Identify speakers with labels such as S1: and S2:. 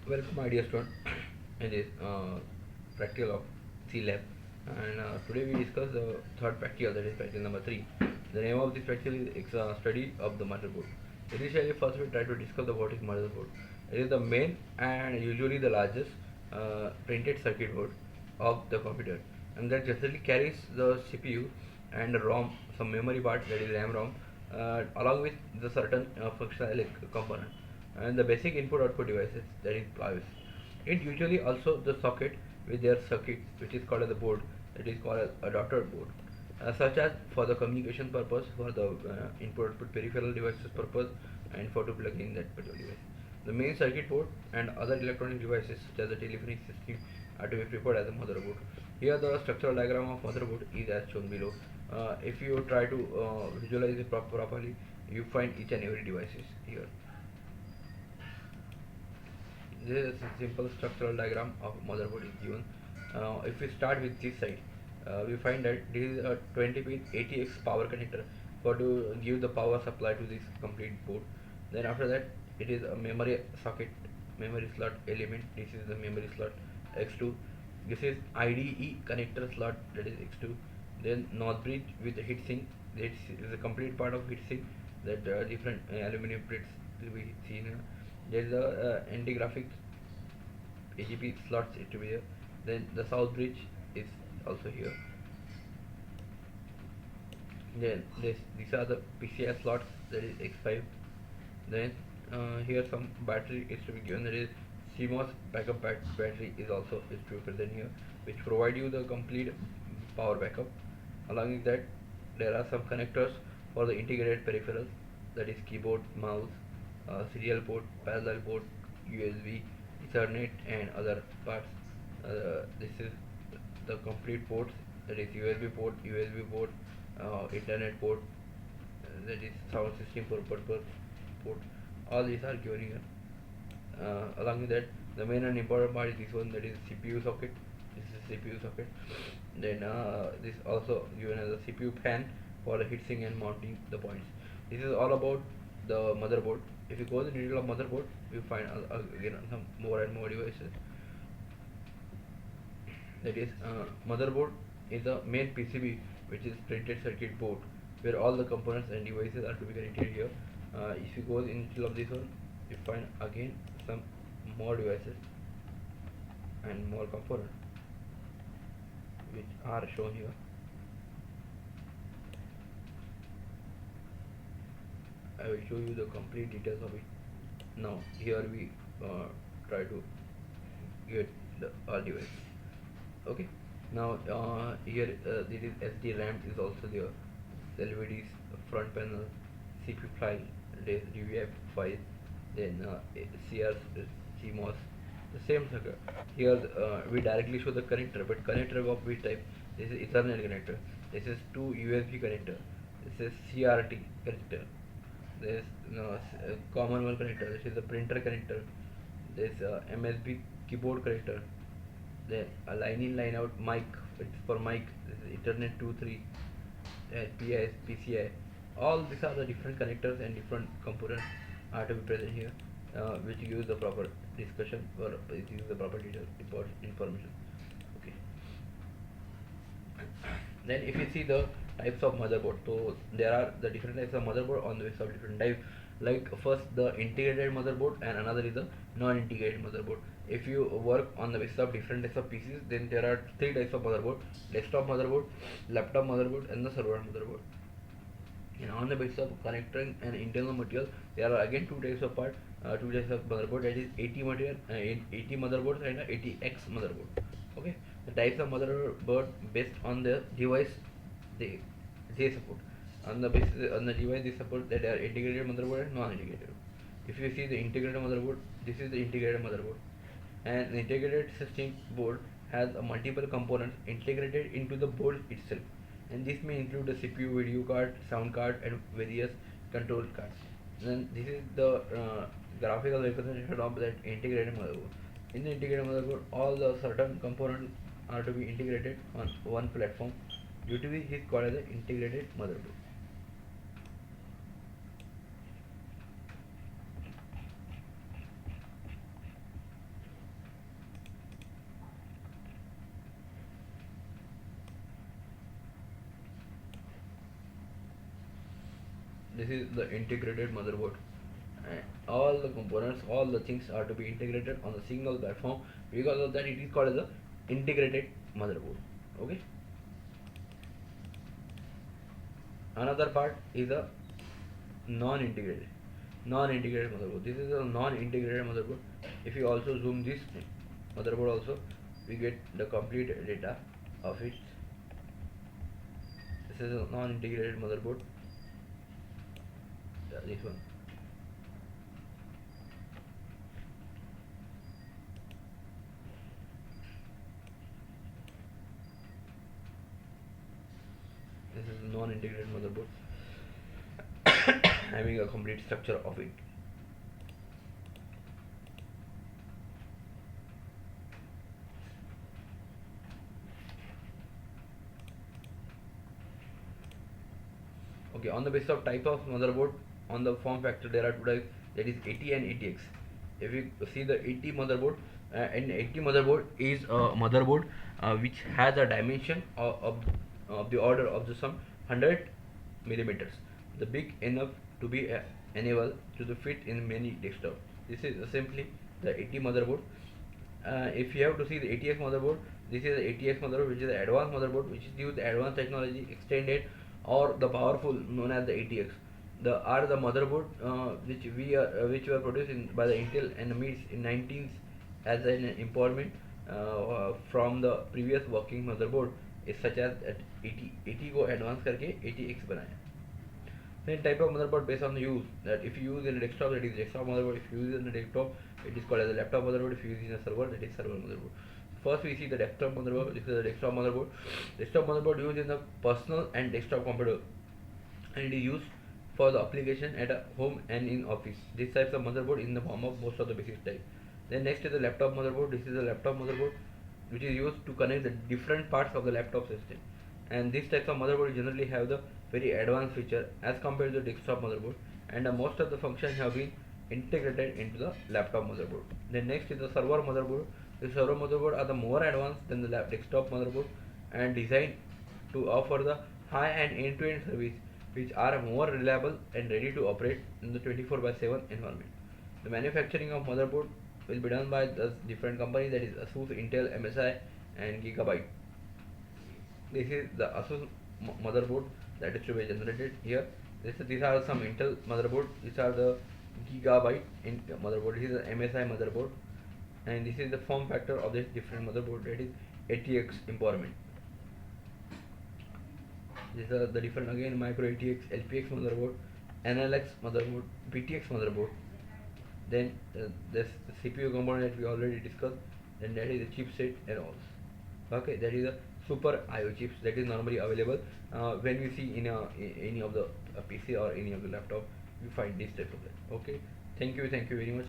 S1: Welcome, my dear student, in this practical of C Lab. And today we discuss the third practical, that is practical number 3. The name of this practical is study of the motherboard. Initially, first we try to discuss the what is motherboard. It is the main and usually the largest printed circuit board of the computer, and that generally carries the CPU and the ROM, some memory part, that is RAM ROM, along with the certain functional component and the basic input output devices, that is BIOS. It usually also the socket with their circuits, which is called as the board, that is called as adapter board, such as for the communication purpose, for the input output peripheral devices purpose, and for to plug in that particular device. The main circuit board and other electronic devices such as the telephony system are to be prepared as a motherboard. Here the structural diagram of motherboard is as shown below. If you try to visualize it properly, you find each and every devices here. This is a simple structural diagram of motherboard is given. If we start with this side, we find that this is a 20 pin ATX power connector for to give the power supply to this complete board. Then after that, it is a memory socket, memory slot element. This is the memory slot X2. This is IDE connector slot, that is X2. Then north bridge with the heatsink. This is a complete part of heatsink, that different aluminum plates to be seen here. There is a anti-graphics AGP slots it to be here. Then the south bridge is also here. Then these are the PCI slots, that is X5. Then here some battery is to be given, that is CMOS backup battery is also is to be present here, which provide you the complete power backup. Along with that, there are some connectors for the integrated peripherals, that is keyboard, mouse, serial port, parallel port, USB, Ethernet, and other parts. This is the complete ports, that is USB port, Internet port, that is sound system purpose port. All these are given here. Along with that, the main and important part is this one, that is CPU socket. This is CPU socket. Then this also given as a CPU fan for the heatsink and mounting the points. This is all about the motherboard. If you go to the detail of motherboard, you find again some more and more devices. That is motherboard is the main PCB, which is printed circuit board, where all the components and devices are to be connected here. If you go in detail of this one, you find again some more devices and more components which are shown here. I will show you the complete details of it. Now here we try to get the all devices. Okay. Now here this is SD RAM is also there. LVDs, front panel, CPU file, DVI file, then CR, CMOS, the same circuit. Here we directly show the connector, but connector of which type? This is Ethernet connector. This is two USB connector. This is CRT connector. This common one connector. This is the printer connector. This MSB keyboard connector. Then a line in line out mic, it's for mic. This is Ethernet 2 3, PIS, PCI. All these are the different connectors and different components are to be present here, which gives the proper discussion or it gives the proper detail information. Okay. Then if you see the types of motherboard, so there are the different types of motherboard on the basis of different types. Like first the integrated motherboard and another is the non-integrated motherboard. If you work on the basis of different types of PCs, then there are three types of motherboard: desktop motherboard, laptop motherboard, and the server motherboard. And on the basis of connecting and internal material, there are again two types of motherboard, that is 80 material, 80 motherboards and 80X motherboard. Okay, the types of motherboard based on the device they they support. On the basis on the device they support, that are integrated motherboard and non-integrated. If you see the integrated motherboard, this is the integrated motherboard, and the integrated system board has a multiple components integrated into the board itself, and this may include the CPU, video card, sound card, and various control cards. Then this is the graphical representation of that integrated motherboard. In the integrated motherboard, all the certain components are to be integrated on one platform. Due to which is called as the integrated motherboard. This is the integrated motherboard, and all the components, all the things are to be integrated on a single platform. Because of that, it is called as a integrated motherboard. Okay. Another part is a non-integrated non-integrated motherboard. This is a non-integrated motherboard. If you also zoom this motherboard also, we get the complete data of it. This is a non-integrated motherboard. Yeah, this one. This is a non-integrated motherboard having a complete structure of it. Okay, on the basis of type of motherboard, on the form factor there are two types, that is AT and ATX. If you see the AT motherboard, an AT motherboard is a motherboard which has a dimension of the order of the some 100 millimeters, the big enough to be enable to the fit in many desktop. This is simply the AT motherboard. If you have to see the ATX motherboard, this is the ATX motherboard, which is the advanced motherboard, which is used advanced technology extended, or the powerful known as the ATX. The are the motherboard which were produced by the Intel and MIDS in 19s as an empowerment from the previous working motherboard, is such as at 80 को advance करके 80X बनाया. Then type of motherboard based on the use, that if you use in a desktop, that is desktop motherboard. If you use in a desktop, it is called as a laptop motherboard. If you use in a server, that is server motherboard. First we see the desktop motherboard. This is the desktop motherboard. Desktop motherboard used in the personal and desktop computer, and it is used for the application at a home and in office. This types of motherboard in the form of most of the basic type. Then next is the laptop motherboard. This is the laptop motherboard which is used to connect the different parts of the laptop system, and these types of motherboard generally have the very advanced feature as compared to the desktop motherboard, and most of the functions have been integrated into the laptop motherboard. Then next is the server motherboard. The server motherboard are the more advanced than the desktop motherboard and designed to offer the high and end-to-end service, which are more reliable and ready to operate in the 24/7 environment. The manufacturing of motherboard will be done by the different companies, that is ASUS, Intel, MSI, and Gigabyte. This is the ASUS motherboard that is to be generated here. These are some Intel motherboard. These are the Gigabyte in motherboard. This is the MSI motherboard, and this is the form factor of this different motherboard, that is ATX empowerment. These are the different again micro ATX, LPX motherboard, NLX motherboard, PTX motherboard. Then this CPU component that we already discussed. Then that is the chipset and all. Okay, that is a super IO chips that is normally available when you see in any of the PC or any of the laptop. You find this type of that. Okay, thank you very much.